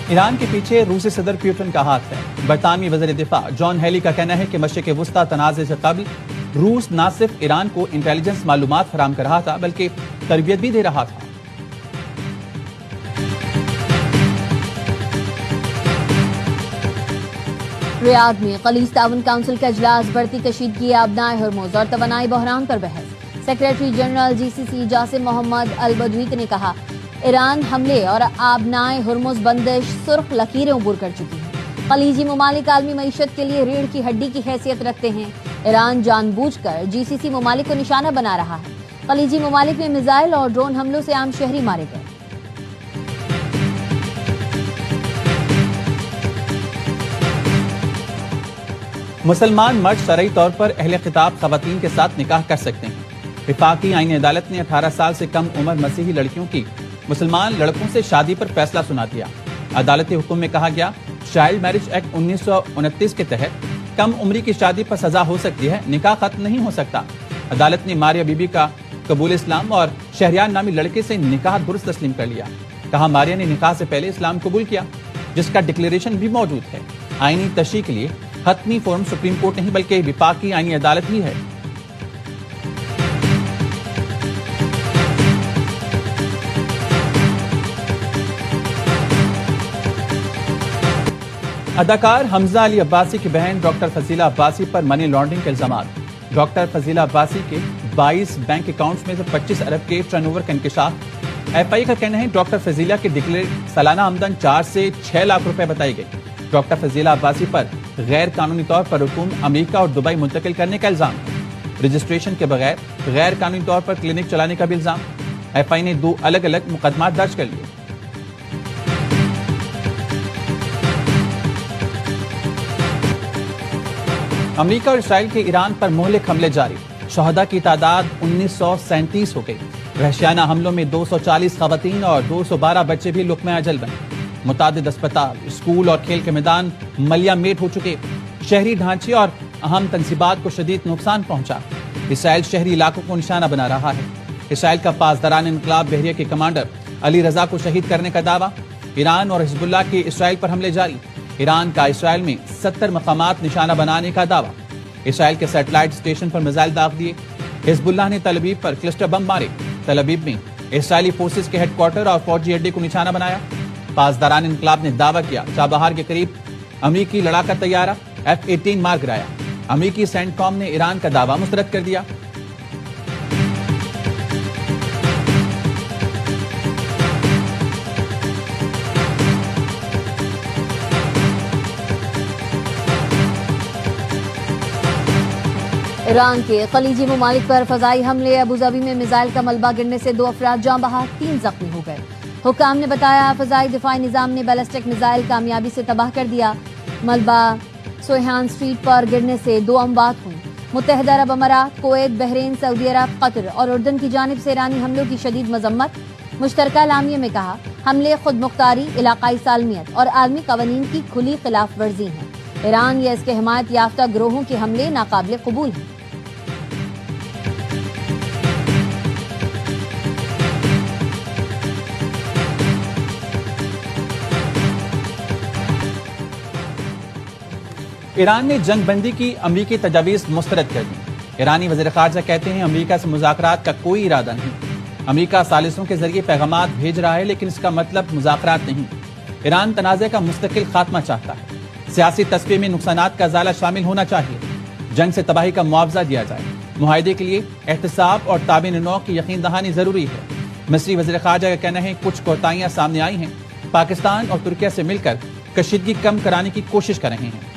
ایران کے پیچھے روسی صدر پیوٹن کا ہاتھ ہے۔ برطانوی وزیر دفاع جان ہیلی کا کہنا ہے کہ مشرق وسطی تنازع سے قبل روس نہ صرف ایران کو انٹیلیجنس معلومات فراہم کر رہا تھا بلکہ تربیت بھی دے رہا تھا۔ ریاض میں خلیج تعاون کونسل کا اجلاس، بڑھتی کشیدگی آبنائے ہرمز اور توانائی بحران پر بحث۔ سیکریٹری جنرل جی سی سی جاسم محمد البدوی نے کہا ایران حملے اور آبنائے ہرمز بندش سرخ لکیریں عبور کر چکی ہیں۔ خلیجی ممالک عالمی معیشت کے لیے ریڑھ کی ہڈی کی حیثیت رکھتے ہیں۔ ایران جان بوجھ کر جی سی سی ممالک کو نشانہ بنا رہا ہے۔ خلیجی ممالک میں میزائل اور ڈرون حملوں سے عام شہری مارے گئے۔ مسلمان مرد شرعی طور پر اہل خطاب خواتین کے ساتھ نکاح کر سکتے ہیں۔ وفاقی آئینی عدالت نے 18 سال سے کم عمر مسیحی لڑکیوں کی مسلمان لڑکوں سے شادی پر فیصلہ سنا دیا۔ عدالتی حکم میں کہا گیا چائلڈ میرج ایکٹ 1929 کے تحت کم عمری کی شادی پر سزا ہو سکتی ہے، نکاح ختم نہیں ہو سکتا۔ عدالت نے ماریہ بی بی کا قبول اسلام اور شہریار نامی لڑکے سے نکاح درست تسلیم کر لیا۔ کہا ماریہ نے نکاح سے پہلے اسلام قبول کیا، جس کا ڈکلیریشن بھی موجود ہے۔ آئینی تشریح کے لیے حتمی فورم سپریم کورٹ نہیں بلکہ وفاقی آئینی عدالت ہی ہے۔ اداکار حمزہ علی عباسی کی بہن ڈاکٹر فضیلہ عباسی پر منی لانڈرنگ کے الزامات۔ ڈاکٹر فضیلہ عباسی کے 22 بینک اکاؤنٹس میں سے 25 ارب کے ٹرن اوور کا انکشاف۔ ایف آئی کا کہنا ہے ڈاکٹر فضیلہ کی ڈکلیئر سالانہ آمدن 4 سے 6 لاکھ روپے بتائی گئی۔ ڈاکٹر فضیلہ عباسی پر غیر قانونی طور پر رکن امریکہ اور دبئی منتقل کرنے کا الزام ہے۔ رجسٹریشن کے بغیر غیر قانونی طور پر کلینک چلانے کا بھی الزام۔ ایف آئی نے 2 الگ الگ مقدمات درج کر لیے۔ امریکہ اور اسرائیل کے ایران پر مہلک حملے جاری، شہداء کی تعداد 1937 ہو گئی۔ وحشیانہ حملوں میں 240 خواتین اور 212 بچے بھی لقمہ اجل بنے۔ متعدد اسپتال، اسکول اور کھیل کے میدان ملیہ میٹ ہو چکے۔ شہری ڈھانچے اور اہم تنصیبات کو شدید نقصان پہنچا۔ اسرائیل شہری علاقوں کو نشانہ بنا رہا ہے۔ اسرائیل کا پاسداران انقلاب بحریہ کے کمانڈر علی رضا کو شہید کرنے کا دعویٰ۔ ایران اور حزب اللہ کے اسرائیل پر حملے جاری۔ ایران کا اسرائیل میں 70 مقامات نشانہ بنانے کا دعویٰ۔ اسرائیل کے سیٹلائٹ اسٹیشن پر میزائل داغ دیے۔ حزب اللہ نے تل ابیب پر کلسٹر بم مارے۔ تل ابیب میں اسرائیلی فورسز کے ہیڈ کوارٹر اور فوجی اڈے کو نشانہ بنایا۔ پاسداران انقلاب نے دعویٰ کیا چابہار کے قریب امریکی لڑاکا طیارہ F-18 مار گرایا۔ امریکی سینٹ کام نے ایران کا دعویٰ مسترد کر دیا۔ ایران کے خلیجی ممالک پر فضائی حملے، ابوظہبی میں میزائل کا ملبہ گرنے سے 2 افراد جاں بحق، 3 زخمی ہو گئے۔ حکام نے بتایا فضائی دفاعی نظام نے بیلسٹک میزائل کامیابی سے تباہ کر دیا۔ ملبہ سویحان اسٹریٹ پر گرنے سے 2 اموات ہوئیں۔ متحدہ عرب امارات، کویت، بحرین، سعودی عرب، قطر اور اردن کی جانب سے ایرانی حملوں کی شدید مذمت۔ مشترکہ اعلامیے میں کہا حملے خود مختاری، علاقائی سالمیت اور عالمی قوانین کی کھلی خلاف ورزی ہیں۔ ایران یا اس کے حمایت یافتہ گروہوں کے حملے ناقابل قبول ہیں۔ ایران نے جنگ بندی کی امریکی تجاویز مسترد کر دی۔ ایرانی وزیر خارجہ کہتے ہیں امریکہ سے مذاکرات کا کوئی ارادہ نہیں۔ امریکہ ثالثوں کے ذریعے پیغامات بھیج رہا ہے لیکن اس کا مطلب مذاکرات نہیں۔ ایران تنازع کا مستقل خاتمہ چاہتا ہے۔ سیاسی تصفیے میں نقصانات کا ازالہ شامل ہونا چاہیے۔ جنگ سے تباہی کا معاوضہ دیا جائے۔ معاہدے کے لیے احتساب اور تابعین نوع کی یقین دہانی ضروری ہے۔ مصری وزیر خارجہ کا کہنا ہے کچھ کوتاہیاں سامنے آئی ہیں۔ پاکستان اور ترکیہ سے مل کر کشیدگی کم کرانے کی کوشش کر رہے ہیں۔